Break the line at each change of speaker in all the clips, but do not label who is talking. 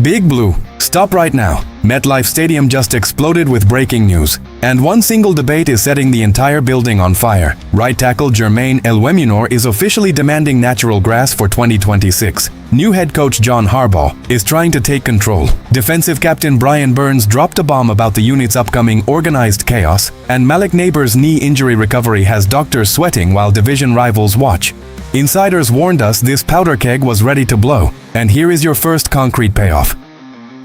Big Blue, stop right now. Metlife Stadium just exploded with breaking news. And one single debate is setting the entire building on fire. Right tackle Jermaine Elwemunor is officially demanding natural grass for 2026. New head coach John Harbaugh is trying to take control. Defensive captain Brian Burns dropped a bomb about the unit's upcoming organized chaos. And Malik Neighbors' knee injury recovery has doctors sweating while division rivals watch. Insiders warned us this powder keg was ready to blow. And here is your first concrete payoff.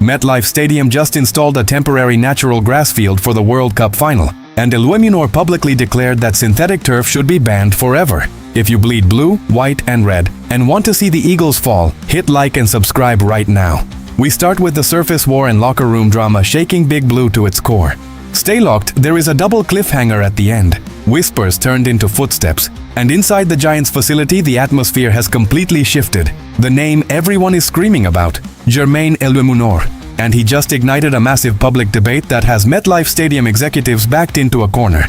Metlife Stadium just installed a temporary natural grass field for the World Cup final, and Elwemunor publicly declared that synthetic turf should be banned forever. If you bleed blue, white, and red, and want to see the Eagles fall, hit like and subscribe right now. We start with the surface war and locker room drama shaking Big Blue to its core. Stay locked, there is a double cliffhanger at the end. Whispers turned into footsteps, and inside the Giants facility the atmosphere has completely shifted. The name everyone is screaming about, Jermaine Elwemunor, and he just ignited a massive public debate that has MetLife Stadium executives backed into a corner.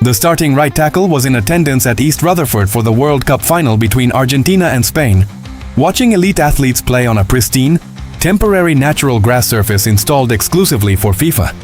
The starting right tackle was in attendance at East Rutherford for the World Cup final between Argentina and Spain, watching elite athletes play on a pristine, temporary natural grass surface installed exclusively for FIFA.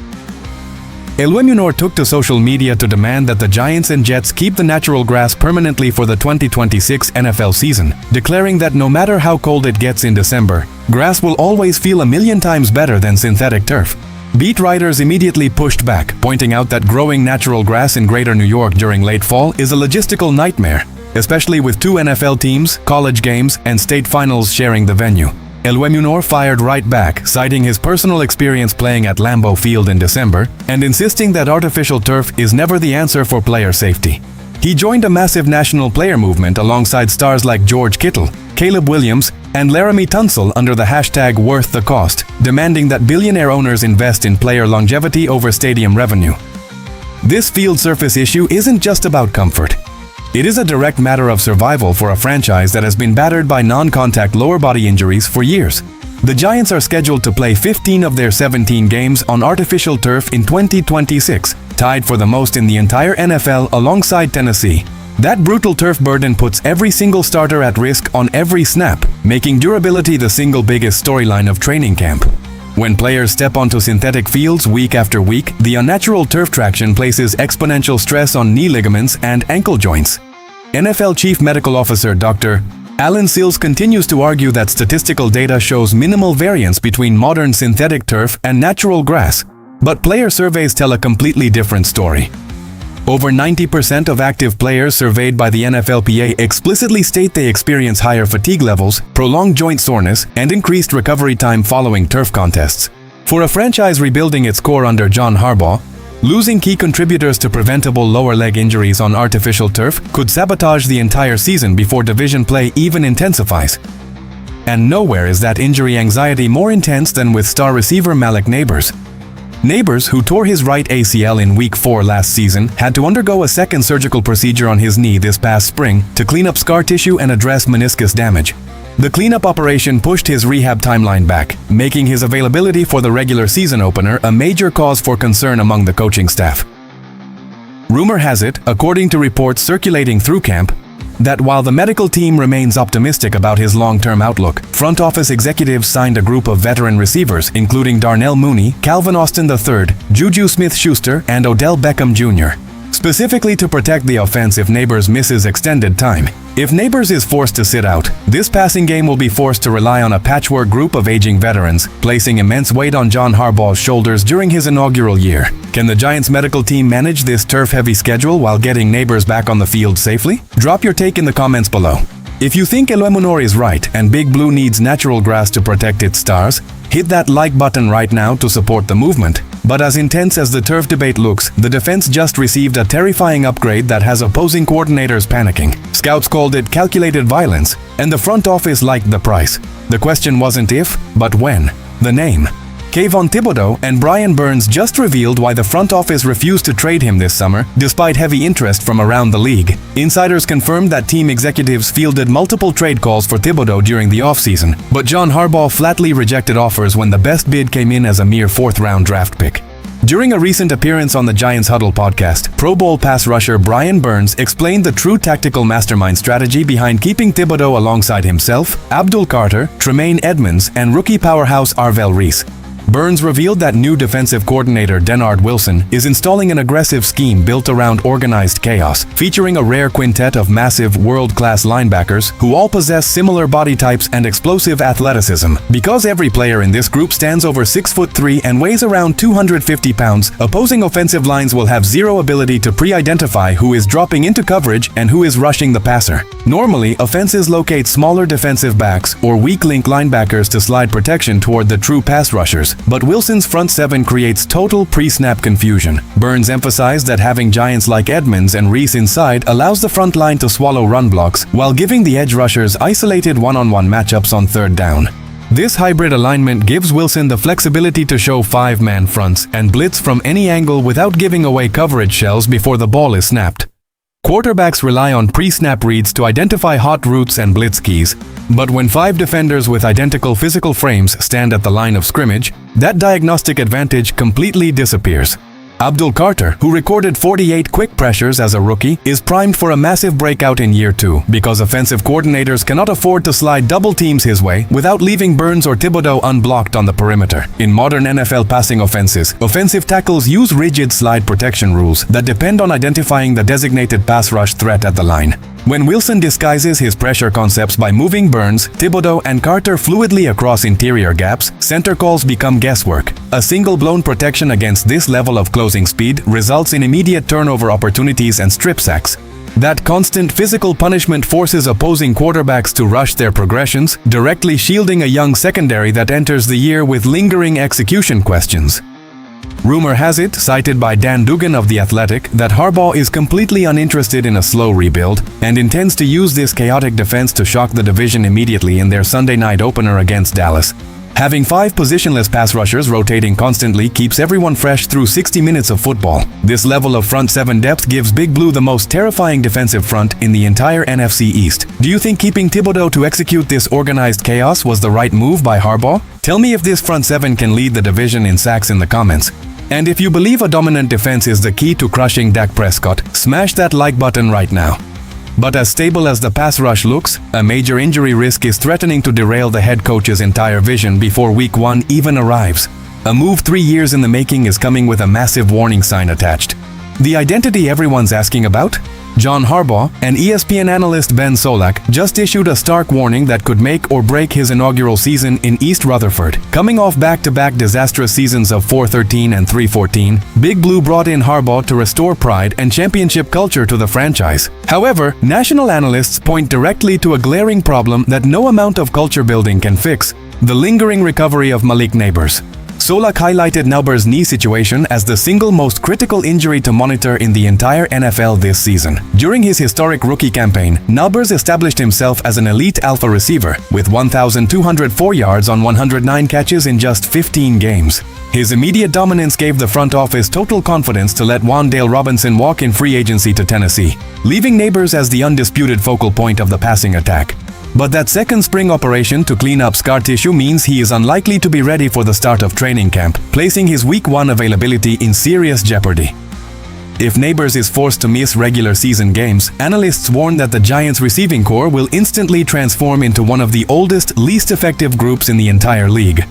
Elwemunor took to social media to demand that the Giants and Jets keep the natural grass permanently for the 2026 NFL season, declaring that no matter how cold it gets in December, grass will always feel a million times better than synthetic turf. Beat writers immediately pushed back, pointing out that growing natural grass in Greater New York during late fall is a logistical nightmare, especially with 2 NFL teams, college games, and state finals sharing the venue. Elwemunor fired right back, citing his personal experience playing at Lambeau Field in December and insisting that artificial turf is never the answer for player safety. He joined a massive national player movement alongside stars like George Kittle, Caleb Williams, and Laramie Tunsil under the hashtag Worth the Cost, demanding that billionaire owners invest in player longevity over stadium revenue. This field surface issue isn't just about comfort. It is a direct matter of survival for a franchise that has been battered by non-contact lower body injuries for years. The Giants are scheduled to play 15 of their 17 games on artificial turf in 2026, tied for the most in the entire NFL alongside Tennessee. That brutal turf burden puts every single starter at risk on every snap, making durability the single biggest storyline of training camp. When players step onto synthetic fields week after week, the unnatural turf traction places exponential stress on knee ligaments and ankle joints. NFL Chief Medical Officer Dr. Alan Sills continues to argue that statistical data shows minimal variance between modern synthetic turf and natural grass, but player surveys tell a completely different story. Over 90% of active players surveyed by the NFLPA explicitly state they experience higher fatigue levels, prolonged joint soreness, and increased recovery time following turf contests. For a franchise rebuilding its core under John Harbaugh, losing key contributors to preventable lower leg injuries on artificial turf could sabotage the entire season before division play even intensifies. And nowhere is that injury anxiety more intense than with star receiver Malik Neighbors. Neighbors, who tore his right ACL in Week 4 last season, had to undergo a second surgical procedure on his knee this past spring to clean up scar tissue and address meniscus damage. The cleanup operation pushed his rehab timeline back, making his availability for the regular season opener a major cause for concern among the coaching staff. Rumor has it, according to reports circulating through camp, that while the medical team remains optimistic about his long-term outlook, front office executives signed a group of veteran receivers including Darnell Mooney, Calvin Austin III, Juju Smith-Schuster, and Odell Beckham Jr., specifically to protect the offense if Neighbors misses extended time. If Neighbors is forced to sit out, this passing game will be forced to rely on a patchwork group of aging veterans, placing immense weight on John Harbaugh's shoulders during his inaugural year. Can the Giants medical team manage this turf-heavy schedule while getting Neighbors back on the field safely? Drop your take in the comments below. If you think Elwemunor is right and Big Blue needs natural grass to protect its stars, hit that like button right now to support the movement. But as intense as the turf debate looks, the defense just received a terrifying upgrade that has opposing coordinators panicking. Scouts called it calculated violence, and the front office liked the price. The question wasn't if, but when. The name. Kayvon Thibodeau and Brian Burns just revealed why the front office refused to trade him this summer, despite heavy interest from around the league. Insiders confirmed that team executives fielded multiple trade calls for Thibodeau during the offseason, but John Harbaugh flatly rejected offers when the best bid came in as a mere 4th-round draft pick. During a recent appearance on the Giants Huddle podcast, Pro Bowl pass rusher Brian Burns explained the true tactical mastermind strategy behind keeping Thibodeau alongside himself, Abdul Carter, Tremaine Edmonds, and rookie powerhouse Arvell Reese. Burns revealed that new defensive coordinator Denard Wilson is installing an aggressive scheme built around organized chaos, featuring a rare quintet of massive, world-class linebackers who all possess similar body types and explosive athleticism. Because every player in this group stands over 6'3" and weighs around 250 pounds, opposing offensive lines will have zero ability to pre-identify who is dropping into coverage and who is rushing the passer. Normally, offenses locate smaller defensive backs or weak link linebackers to slide protection toward the true pass rushers, but Wilson's front seven creates total pre-snap confusion. Burns emphasized that having giants like Edmonds and Reese inside allows the front line to swallow run blocks while giving the edge rushers isolated one-on-one matchups on third down. This hybrid alignment gives Wilson the flexibility to show five-man fronts and blitz from any angle without giving away coverage shells before the ball is snapped. Quarterbacks rely on pre-snap reads to identify hot routes and blitz keys, but when five defenders with identical physical frames stand at the line of scrimmage, that diagnostic advantage completely disappears. Abdul Carter, who recorded 48 quick pressures as a rookie, is primed for a massive breakout in year 2 because offensive coordinators cannot afford to slide double teams his way without leaving Burns or Thibodeau unblocked on the perimeter. In modern NFL passing offenses, offensive tackles use rigid slide protection rules that depend on identifying the designated pass rush threat at the line. When Wilson disguises his pressure concepts by moving Burns, Thibodeau, and Carter fluidly across interior gaps, center calls become guesswork. A single blown protection against this level of closing speed results in immediate turnover opportunities and strip sacks. That constant physical punishment forces opposing quarterbacks to rush their progressions, directly shielding a young secondary that enters the year with lingering execution questions. Rumor has it, cited by Dan Dugan of The Athletic, that Harbaugh is completely uninterested in a slow rebuild and intends to use this chaotic defense to shock the division immediately in their Sunday night opener against Dallas. Having five positionless pass rushers rotating constantly keeps everyone fresh through 60 minutes of football. This level of front seven depth gives Big Blue the most terrifying defensive front in the entire NFC East. Do you think keeping Thibodeau to execute this organized chaos was the right move by Harbaugh? Tell me if this front seven can lead the division in sacks in the comments. And if you believe a dominant defense is the key to crushing Dak Prescott, smash that like button right now. But as stable as the pass rush looks, a major injury risk is threatening to derail the head coach's entire vision before Week 1 even arrives. A move 3 years in the making is coming with a massive warning sign attached. The identity everyone's asking about? John Harbaugh and ESPN analyst Ben Solak just issued a stark warning that could make or break his inaugural season in East Rutherford. Coming off back-to-back disastrous seasons of 4-13 and 3-14, Big Blue brought in Harbaugh to restore pride and championship culture to the franchise. However, national analysts point directly to a glaring problem that no amount of culture building can fix: the lingering recovery of Malik Nabers. Solak highlighted Nabers' knee situation as the single most critical injury to monitor in the entire NFL this season. During his historic rookie campaign, Nabers established himself as an elite alpha receiver with 1,204 yards on 109 catches in just 15 games. His immediate dominance gave the front office total confidence to let Wan'Dale Robinson walk in free agency to Tennessee, leaving Nabers as the undisputed focal point of the passing attack. But that second spring operation to clean up scar tissue means he is unlikely to be ready for the start of training camp, placing his Week 1 availability in serious jeopardy. If Nabers is forced to miss regular season games, analysts warn that the Giants' receiving core will instantly transform into one of the oldest, least effective groups in the entire league.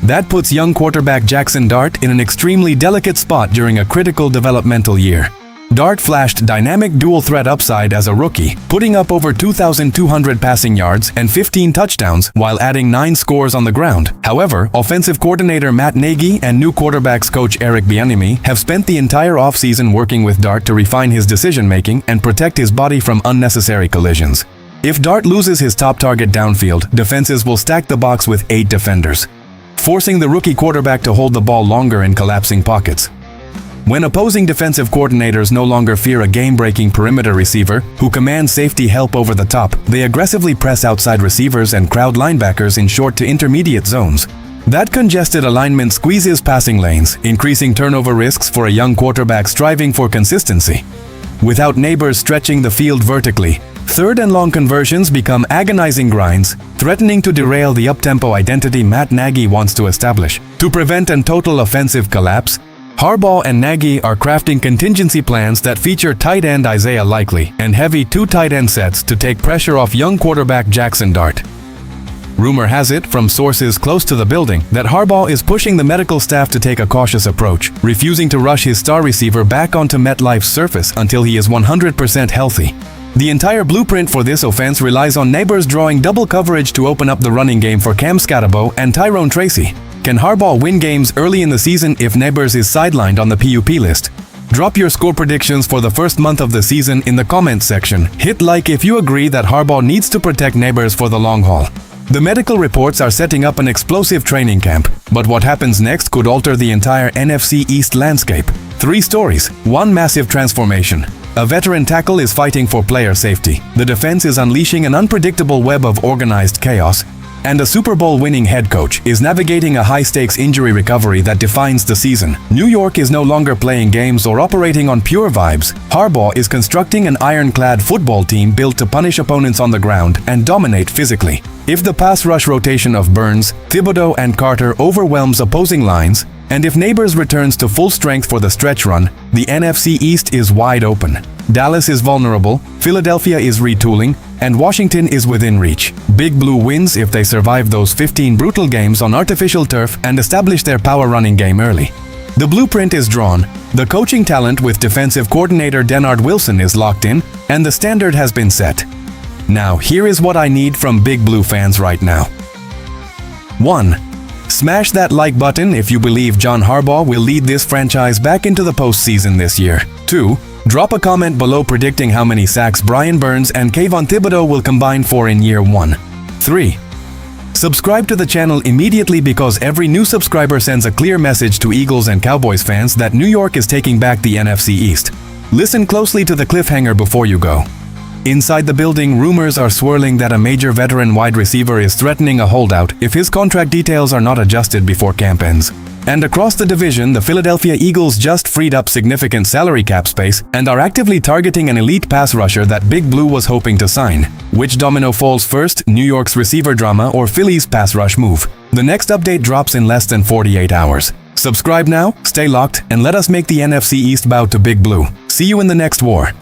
That puts young quarterback Jackson Dart in an extremely delicate spot during a critical developmental year. Dart flashed dynamic dual-threat upside as a rookie, putting up over 2,200 passing yards and 15 touchdowns while adding 9 scores on the ground. However, offensive coordinator Matt Nagy and new quarterbacks coach Eric Bieniemy have spent the entire offseason working with Dart to refine his decision-making and protect his body from unnecessary collisions. If Dart loses his top target downfield, defenses will stack the box with 8 defenders, forcing the rookie quarterback to hold the ball longer in collapsing pockets. When opposing defensive coordinators no longer fear a game-breaking perimeter receiver who commands safety help over the top, they aggressively press outside receivers and crowd linebackers in short to intermediate zones. That congested alignment squeezes passing lanes, increasing turnover risks for a young quarterback striving for consistency. Without Nabers stretching the field vertically, third and long conversions become agonizing grinds, threatening to derail the up-tempo identity Matt Nagy wants to establish. To prevent a total offensive collapse, Harbaugh and Nagy are crafting contingency plans that feature tight end Isaiah Likely and heavy two tight end sets to take pressure off young quarterback Jackson Dart. Rumor has it, from sources close to the building, that Harbaugh is pushing the medical staff to take a cautious approach, refusing to rush his star receiver back onto Metlife's surface until he is 100% healthy. The entire blueprint for this offense relies on Neighbors drawing double coverage to open up the running game for Cam Scatterbo and Tyrone Tracy. Can Harbaugh win games early in the season if Neighbors is sidelined on the PUP list? Drop your score predictions for the first month of the season in the comments section. Hit like if you agree that Harbaugh needs to protect Neighbors for the long haul. The medical reports are setting up an explosive training camp, but what happens next could alter the entire NFC East landscape. 3 stories, 1 massive transformation. A veteran tackle is fighting for player safety. The defense is unleashing an unpredictable web of organized chaos. And a Super Bowl winning head coach is navigating a high-stakes injury recovery that defines the season. New York is no longer playing games or operating on pure vibes. Harbaugh is constructing an ironclad football team built to punish opponents on the ground and dominate physically. If the pass rush rotation of Burns, Thibodeau, and Carter overwhelms opposing lines, and if Neighbors returns to full strength for the stretch run, the NFC East is wide open. Dallas is vulnerable, Philadelphia is retooling, and Washington is within reach. Big Blue wins if they survive those 15 brutal games on artificial turf and establish their power running game early. The blueprint is drawn, the coaching talent with defensive coordinator Denard Wilson is locked in, and the standard has been set. Now, here is what I need from Big Blue fans right now. 1. Smash that like button if you believe John Harbaugh will lead this franchise back into the postseason this year. 2. Drop a comment below predicting how many sacks Brian Burns and Kayvon Thibodeau will combine for in year 1. 3. Subscribe to the channel immediately because every new subscriber sends a clear message to Eagles and Cowboys fans that New York is taking back the NFC East. Listen closely to the cliffhanger before you go. Inside the building, rumors are swirling that a major veteran wide receiver is threatening a holdout if his contract details are not adjusted before camp ends. And across the division, the Philadelphia Eagles just freed up significant salary cap space and are actively targeting an elite pass rusher that Big Blue was hoping to sign. Which domino falls first, New York's receiver drama or Philly's pass rush move? The next update drops in less than 48 hours. Subscribe now, stay locked, and let us make the NFC East bow to Big Blue. See you in the next war.